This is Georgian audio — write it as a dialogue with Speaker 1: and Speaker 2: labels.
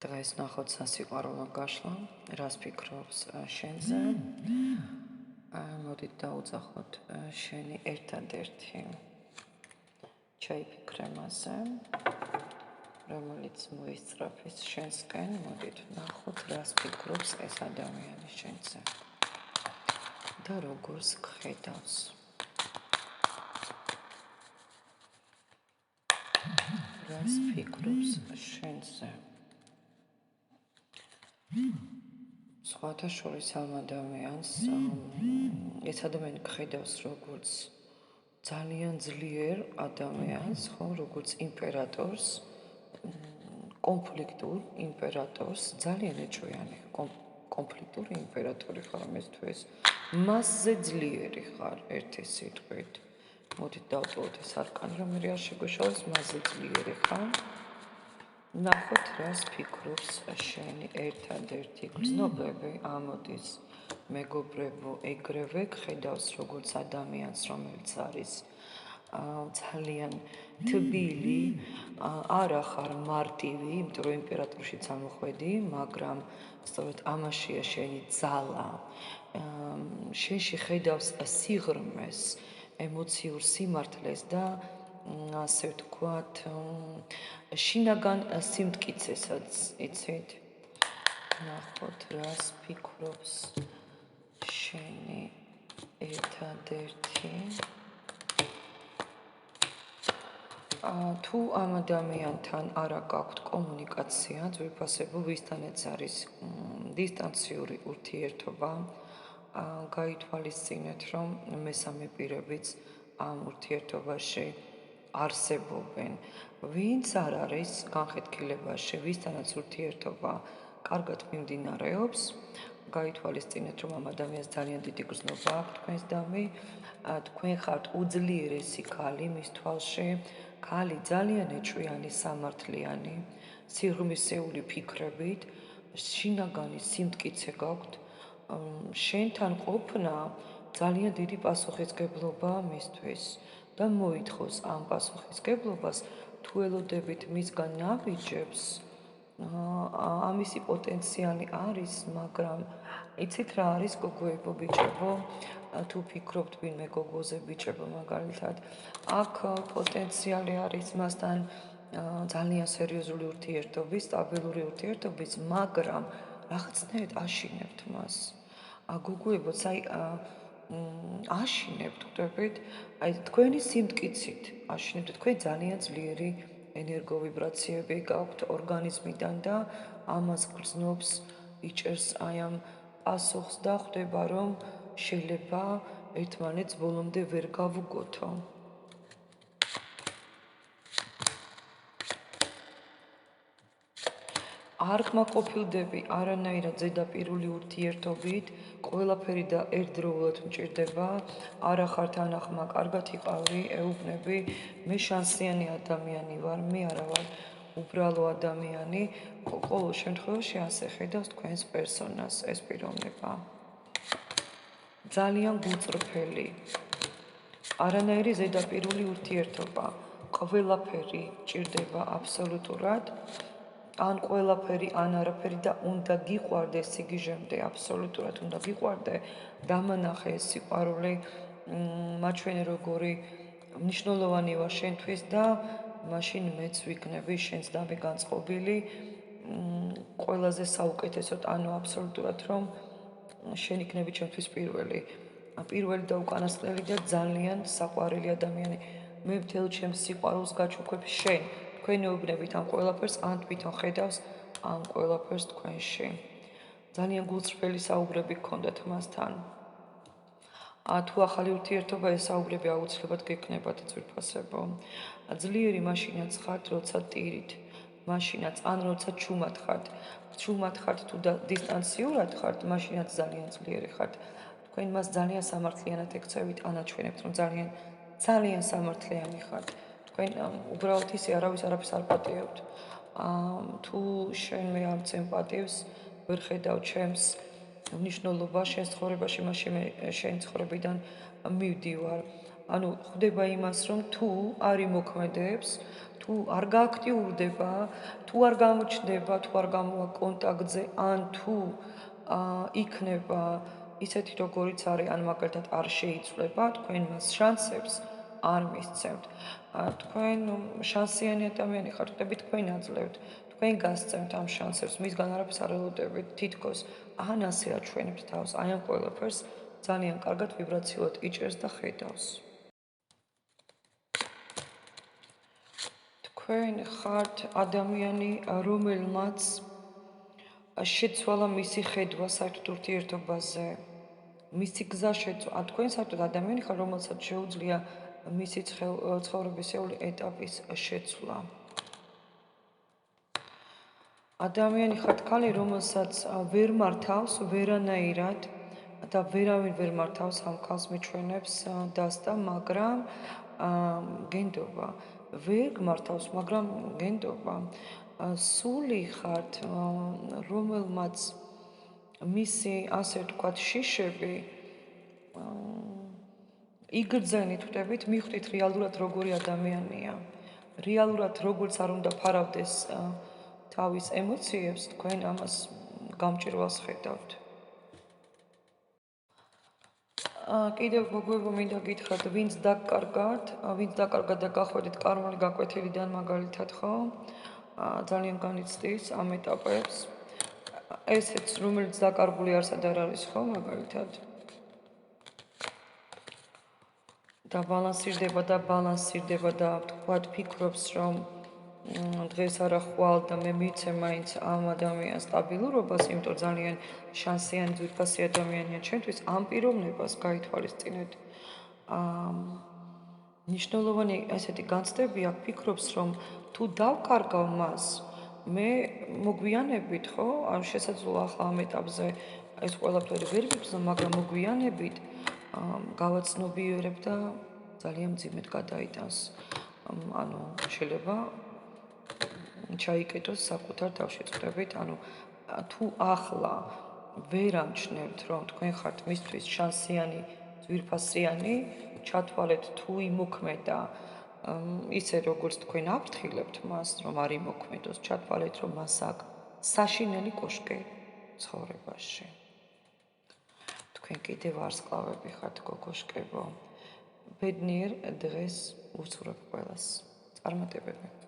Speaker 1: დღეს ნახოთ სასიყვარულო გაშლა, რას ფიქრობს შენზე. მოდით დაუძახოთ შენი ერთადერთი ჩაიფიქრე მასზე, რომელიც მოისწრაფის შენსკენ. მოდით ნახოთ, რას ფიქრობს ეს ადამიანი შენზე და როგორს გხედავს. რას ფიქრობს შენზე. სხვათა შორის ამ ადამიანს ეს ადამიანი გხედავს როგორც ძალიან ძლიერ ადამიანს, ხო, როგორც იმპერატორს, კონფლიქტურ იმპერატორს, ძალიან ეჭვიანი კონფლიქტური იმპერატორი ხარ, ამის თუ ეს მასზე ძლიერი ხარ ერთი სიტყვით. მოდით დავტოვოთ ეს არკანი, რომ მე არ შეგვეშალოს, მასზე ძლიერი ხარ. ნახოთ, რას ფიქრობს შენი ერთადერთი გრძნობები, ამოდის მეგობრებო, ეგრევე გხედავს როგორც ადამიანს, რომელიც არის ძალიან თბილი, არა ხარ მარტივი, იმიტომ რომ იმპერატორში წამოხვედი, მაგრამ სწორედ ამაშია შენი ძალა. შენში ხედავს სიღრმეს, ემოციურ სიმართლეს და ასე ვთქვათ, შინაგან სიმტკიცესაც, იცით? ნახოთ, რას ფიქრობს შენი ერთადერთი. თუ ამ ადამიანთან არა გაქვთ კომუნიკაცია, ძვირფასებო, ვისთანაც არის დისტანციური ურთიერთობა, გაითვალისწინეთ, რომ მესამე პირებიც ამ ურთიერთობაში არსებობენ. ვინც არ არის განხეთქილებაში, ვისთანაც ურთიერთობა კარგად მიმდინარეობს, გაითვალისწინეთ, რომ ამ ადამიანს ძალიან დიდი გრძნობა აქვს თქვენს დამი, თქვენ ხართ უძლიერესი ქალი მის თვალში, ქალი ძალიან ეჭვიანი, სამართლიანი, სიღრმისეული ფიქრებით, შინაგანი სიმტკიცე გაქვთ, შენთან ყოფნა ძალიან დიდი პასუხისმგებლობა მისთვის და მოითხოვს ამ პასუხისმგებლობას, თუ ელოდებით მისგან ნაბიჯებს, ამისი პოტენციალი არის, მაგრამ იცით რა არის გოგოებო, ბიჭებო, თუ ფიქრობთ ვინმე გოგოზე, ბიჭებო, მაგალითად, აქ პოტენციალი არის მასთან ძალიან სერიოზული ურთიერთობის, სტაბილური ურთიერთობის, მაგრამ რაღაცნაირად აშინებთ მას. გოგოებო, აშინებთ, ხვდებით? აი თქვენი სიმტკიცით აშინებთ, თქვენ ძალიან ძლიერი ენერგოვიბრაციები გაქვთ ორგანიზმიდან და ამას გრძნობს, იჭერს აი ამ პასუხს და ხვდება, რომ შეიძლება ერთმანეთს ბოლომდე ვერ გავუგოთო. არ გმაყოფილდები არანაირად ზედაპირული ურთიერთობით, ყველაფერი და ერთდროულად მჭირდება, არა ხართ ანახმა, კარგად იყავი, ეუბნები, მე შანსიანი ადამიანი ვარ, მე არა ვარ უბრალო ადამიანი, ყოველ შემთხვევაში ასე ხედავს თქვენს პერსონას ეს პიროვნება. ძალიან გუწრფელი, არანაირი ზედაპირული ურთიერთობა, ყველაფერი მჭირდება აბსოლუტურად, ან ყველაფერი, ან არაფერი და უნდა გიყვარდე სიგიჟემდე, აბსოლუტურად უნდა გიყვარდე, დამანახე ეს სიყვარული, მაჩვენე როგორი მნიშვნელოვანი ვარ შენთვის და მაშინ მეც ვიქნები შენს დამი განწყობილი, ყველაზე საუკეთესოდ, ანუ აბსოლუტურად რომ შენ იქნები ჩემთვის პირველი და უკანასკნელი და ძალიან საყვარელი ადამიანი. მე მთელ ჩემს სიყვარულს გაჩუქებ შენ. თქვენ ეუბნებით ამ ყველაფერს, ან თვითონ ხედავს ამ ყველაფერს თქვენში. ძალიან გულწრფელი საუბრები გქონდათ მასთან. თუ ახალი ურთიერთობა, ეს საუბრები აუცილებლად გექნებათ ძვირფასებო. ძლიერი მაშინაც ხართ, როცა ტირით. მაშინაც, ან როცა ჩუმად ხართ. ჩუმად ხართ თუ დისტანციურად ხართ, მაშინაც ძალიან ძლიერი ხართ. თქვენ მას ძალიან სამართლიანად ეკცევით, ანაჩვენებთ, რომ ძალიან სამართლიანი ხართ. თქვენ უბრალოდ ისე არავის არაფერს არ პატიებთ. თუ შენ მე არ წემ პატივს, ვერ ხედავ ჩემს მნიშვნელობა შენ ცხოვრებაში, მაშინ მე შენ ცხოვრებიდან მივდივარ. ანუ ხვდება იმას, რომ თუ არ იმოქმედებს, თუ არ გააქტიურდება, თუ არ გამოჩნდება, თუ არ გამოვა კონტაქტზე, ან თუ იქნება ისეთი როგორიც არის, ან მაგალითად არ შეიცვლება, თქვენ მას შანსებს არ მისცემთ. თქვენ შანსიანი ადამიანი ხართ, ხდებით თქვენ აძლევთ, თქვენ გასცემთ ამ შანსებს, მისგან არაფერს არ ელოდებით, თითქოს ან ასე აჩვენებთ თავს, აი ამ ყველაფერს ძალიან კარგად ვიბრაციულად იჭერს და ხედავს. თქვენ ხართ ადამიანი, რომელმაც შეცვალა მისი ხედვა საერთოდ ურთიერთობაზე. მისი გზა შეცვალა. თქვენ საერთოდ ადამიანი ხართ, რომელსაც შეუძლია მისი ცხოვრებისეული ეტაპის შეცვლა. ადამიანი ხართ ქალი, რომელსაც ვერ მართავს ვერანაირად და ვერავინ ვერ მართავს ამ ქალს მიჩვენებს დასტა, მაგრამ გენდობა. ვერ გმართავს, მაგრამ გენდობა. სული ხართ, რომელმაც მისი ასე ვთქვათ შიშები იგრძენით ვტებით, მიხვდით რეალურად როგორი ადამიანია. რეალურად როგორც არ უნდა ფარავდეს თავის ემოციებს, თქვენ ამას გამჭირვალს ხედავთ. კიდევ გოგოებო მინდა გითხრათ, ვინც დაკარგათ და გახვედით კარმული გაკვეთილიდან მაგალითად, ხო? ძალიან განიცდის ამ ეტაპებს. ესეც რომელიც დაკარგული არსად არ არის, ხო, მაგალითად. და ბალანსირდება და თქვათ ფიქრობს, რომ დღეს არა ხვალ და მე მივცე მაინც ამ ადამიანს სტაბილურობას, იმიტომ ძალიან შანსიანი ძვირფასი ადამიანია ჩემთვის, ამ პიროვნებას გაითვალისწინეთ. მნიშვნელოვანი ესეთი განცდები აქვს, ფიქრობს, რომ თუ დავკარგავ მას, მე მოგვიანებით, ხო, ან შესაძლოა ახლა ამ ეტაპზე ეს ყველაფერი ვერ ვიგრძნო, მაგრამ მოგვიანებით გავაცნობიერებ და ძალიან მძიმედ გადაიტანს. ანუ შეიძლება ჩაიკეტოს საკუთარ თავში წვდებით, ანუ თუ ახლა ვერ ამჩნევთ, რომ თქვენ ხართ მისთვის შანსიანი, ძვირფასიანი, ჩათვალეთ თუ იმოქმედა ისე როგორც თქვენ აფრთხილებთ მას, რომ არ იმოქმედოს, ჩათვალეთ რომ მას აქვს საშინელი კოშკი ცხოვრებაში. თქვენ კიდევ ვარსკვლავები ხართ, გოგოშკებო. ბედნიერ დღეს უსურვებ ყველას. წარმატებები.